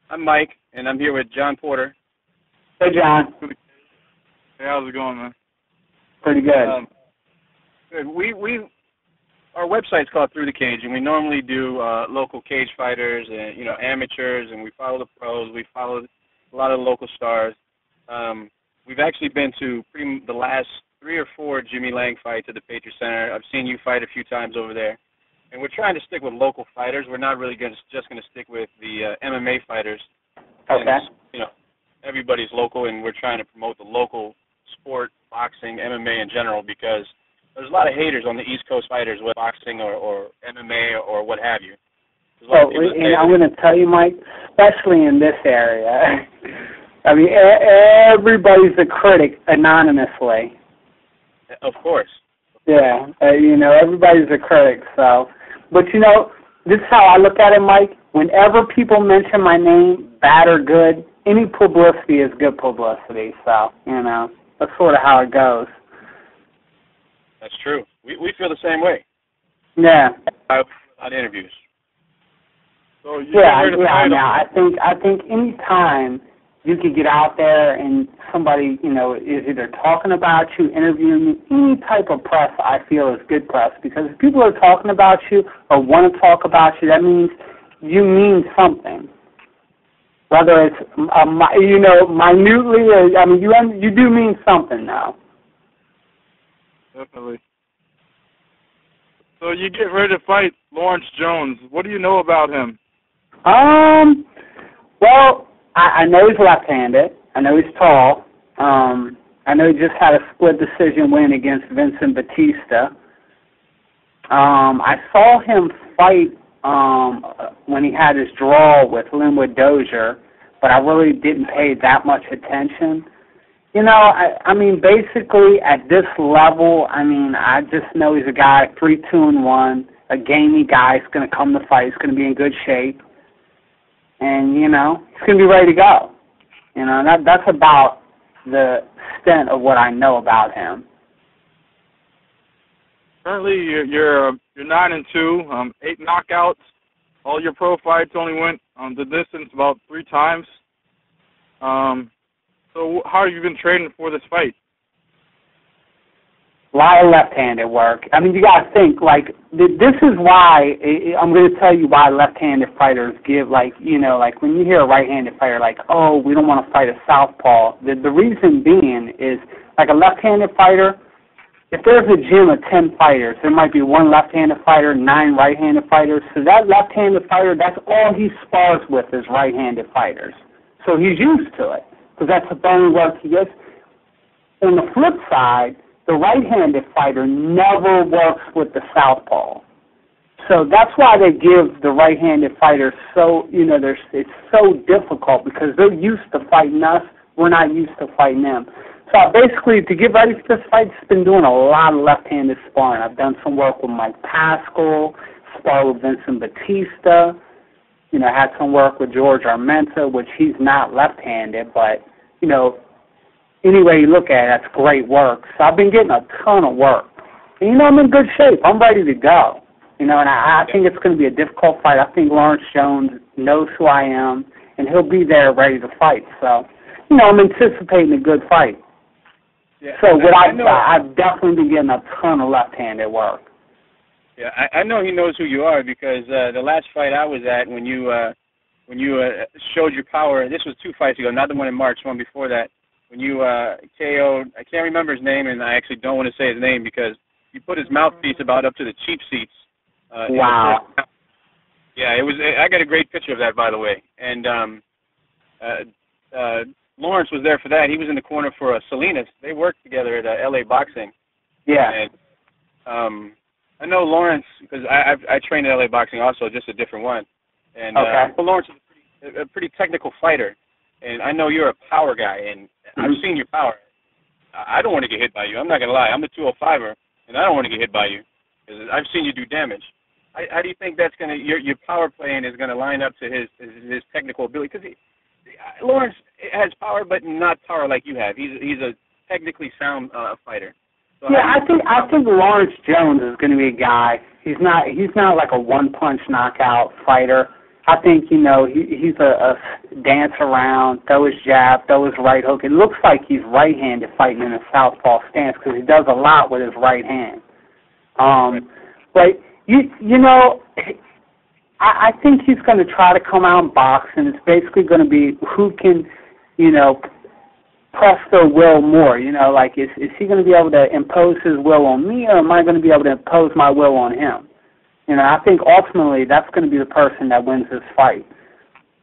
I'm Mike, and I'm here with John Porter. Hey, John. Hey, how's it going, man? Pretty good. Good. Our website's called Through the Cage, and we normally do local cage fighters and amateurs, and we follow the pros. We follow a lot of the local stars. We've actually been to the last 3 or 4 Jimmy Lang fights at the Patriot Cener. I've seen you fight a few times over there, and we're trying to stick with local fighters. We're not really just going to stick with the MMA fighters. Okay. And, everybody's local, and we're trying to promote the local sport, boxing, MMA in general, because there's a lot of haters on the East Coast fighters with boxing or MMA or what have you. Oh, and I'm going to tell you, Mike, especially in this area, I mean, everybody's a critic anonymously. Of course. Yeah, everybody's a critic, so. But, this is how I look at it, Mike. Whenever people mention my name, bad or good, any publicity is good publicity, so, that's sort of how it goes. That's true. We feel the same way. Yeah. On interviews. So I think any time you can get out there and somebody, is either talking about you, interviewing you, any type of press I feel is good press, because if people are talking about you or want to talk about you, that means you mean something. Whether it's, minutely or, you do mean something now. Definitely. So you get ready to fight Lawrence Jones. What do you know about him? Well, I know he's left-handed. I know he's tall. I know he just had a split decision win against Vincent Batista. I saw him fight when he had his draw with Linwood Dozier, but I really didn't pay that much attention. Basically at this level, I just know he's a guy 3-2-1, a gamey guy. He's going to come to fight. He's going to be in good shape, and he's going to be ready to go. That's about the extent of what I know about him. Currently, you're 9-2, 8 knockouts. All your pro fights only went the distance about 3 times. So how have you been training for this fight? A lot of left-handed work. You got to think, this is why, I'm going to tell you why left-handed fighters give, when you hear a right-handed fighter, oh, we don't want to fight a southpaw. The reason being is, a left-handed fighter, if there's a gym of 10 fighters, there might be 1 left-handed fighter, 9 right-handed fighters. So that left-handed fighter, that's all he spars with is right-handed fighters. So he's used to it, because that's the bone work he gets. On the flip side, the right-handed fighter never works with the southpaw. So that's why they give the right-handed fighters it's so difficult, because they're used to fighting us. We're not used to fighting them. So basically, to get ready for this fight, I've been doing a lot of left-handed sparring. I've done some work with Mike Pascal, sparred with Vincent Batista. Had some work with George Armenta, which he's not left-handed, but, any way you look at it, that's great work. So I've been getting a ton of work. And, I'm in good shape. I'm ready to go. And I think it's going to be a difficult fight. I think Lawrence Jones knows who I am, and he'll be there ready to fight. So, I'm anticipating a good fight. Yeah, so I've definitely been getting a ton of left-handed work. Yeah, I know he knows who you are, because the last fight I was at, when you showed your power, this was 2 fights ago, not the one in March, one before that, when you KO'd, I can't remember his name, and I actually don't want to say his name, because you put his mouthpiece about up to the cheap seats. Wow. Yeah, it was. I got a great picture of that, by the way. And Lawrence was there for that. He was in the corner for Salinas. They worked together at LA Boxing. Yeah. And I know Lawrence, because I trained at LA Boxing also, just a different one. And okay. Lawrence is a pretty technical fighter. And I know you're a power guy, and I've seen your power. I don't want to get hit by you. I'm not going to lie. I'm a 205er, and I don't want to get hit by you, because I've seen you do damage. How do you think that's going to your power playing is going to line up to his technical ability? Because Lawrence has power, but not power like you have. He's a technically sound fighter. So I think Lawrence Jones is going to be a guy. He's not like a one-punch knockout fighter. I think, he's a dance around, throw his jab, throw his right hook. It looks like he's right-handed fighting in a southpaw stance because he does a lot with his right hand. But, I think he's going to try to come out and box, and it's basically going to be who can, press their will more. Is he going to be able to impose his will on me, or am I going to be able to impose my will on him? I think ultimately that's going to be the person that wins this fight.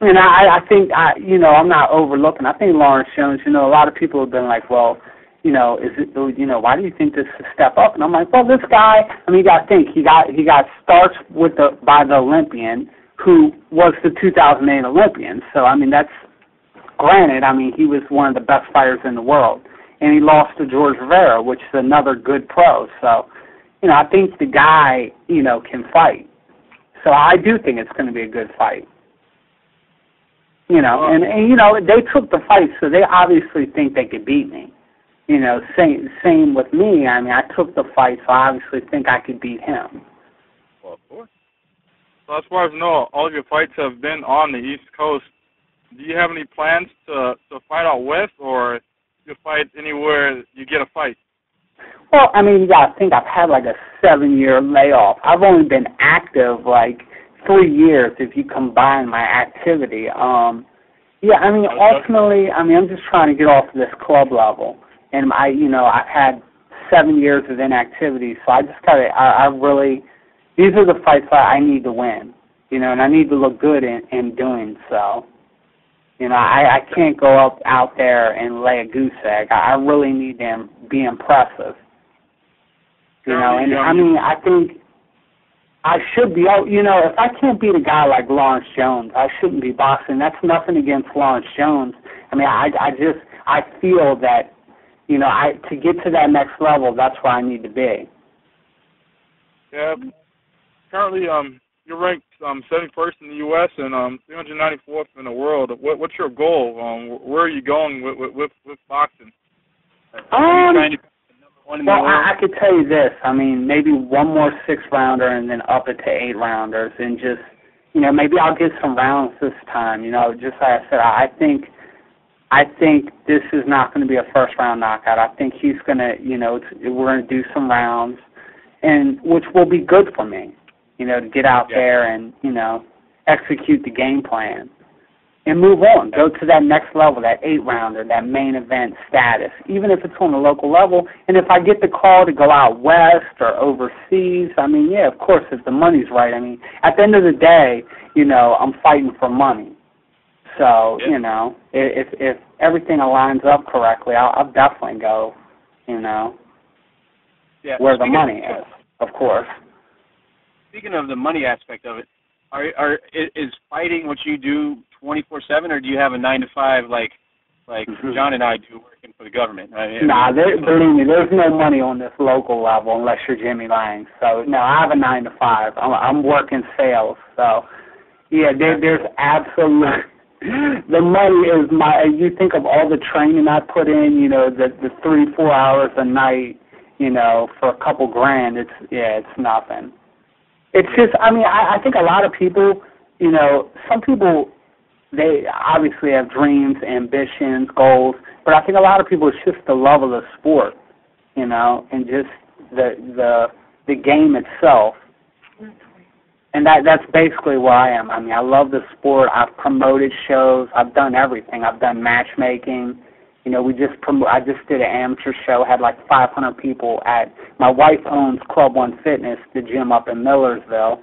And I think, I'm not overlooking. I think Lawrence Jones, a lot of people have been like, well, why do you think this is a step up? And I'm like, well, this guy, you got to think, he got starts by the Olympian who was the 2008 Olympian. So, that's granted. He was one of the best fighters in the world. And he lost to George Rivera, which is another good pro. So, I think the guy, can fight. So I do think it's going to be a good fight. And they took the fight, so they obviously think they could beat me. Same with me. I took the fight, so I obviously think I could beat him. Well, of course. So as far as I know, all of your fights have been on the East Coast. Do you have any plans to fight out west, or you fight anywhere you get a fight? Well, you got to think I've had like a 7-year layoff. I've only been active like 3 years if you combine my activity. Ultimately, I'm just trying to get off of this club level. And I've had 7 years of inactivity, so I just these are the fights that I need to win, and I need to look good in doing so. I can't go out there and lay a goose egg. I really need to be impressive. I think I should be out. If I can't beat a guy like Lawrence Jones, I shouldn't be boxing. That's nothing against Lawrence Jones. I feel that, to get to that next level, that's where I need to be. Yeah. Currently, you're ranked 71st in the U.S. and 394th in the world. What's your goal? Where are you going with boxing? I could tell you this. Maybe one more 6-rounder and then up it to 8-rounders, and just, maybe I'll get some rounds this time. Just like I said, I think this is not going to be a first-round knockout. I think he's going to, we're going to do some rounds, and which will be good for me, to get out there and, execute the game plan and move on. Go to that next level, that 8-rounder, that main event status, even if it's on a local level. And if I get the call to go out west or overseas, of course, if the money's right. At the end of the day, I'm fighting for money. So, if everything aligns up correctly, I'll definitely go, where the money is, of course. Speaking of the money aspect of it, is fighting what you do 24/7, or do you have a 9-to-5 like John and I do working for the government? Believe me, there's no money on this local level unless you're Jimmy Lang. So no, I have a 9-to-5. I'm working sales. So there's absolutely the money is you think of all the training I put in, the 3-4 hours a night, for a couple grand. It's nothing. It's just, I think a lot of people, some people, they obviously have dreams, ambitions, goals, but I think a lot of people, it's just the love of the sport, and just the game itself. And that's basically where I am. I love the sport. I've promoted shows. I've done everything. I've done matchmaking. I just did an amateur show, had like 500 people at, my wife owns Club One Fitness, the gym up in Millersville.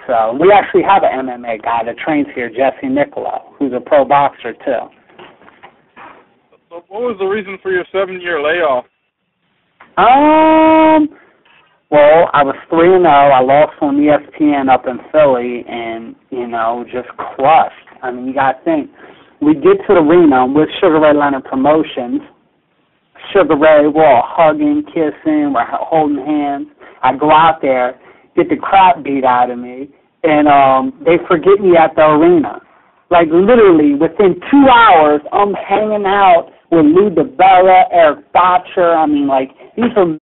So we actually have an MMA guy that trains here, Jesse Niccolo, who's a pro boxer too. So what was the reason for your 7-year layoff? Well, I was 3-0. I lost on ESPN up in Philly and, just crushed. You got to think. We get to the arena with Sugar Ray Leonard Promotions. Sugar Ray, we're all hugging, kissing, we're holding hands. I go out there, get the crap beat out of me, and they forget me at the arena. Like, literally, within 2 hours, I'm hanging out with Lou DiBella, Eric Botcher. These are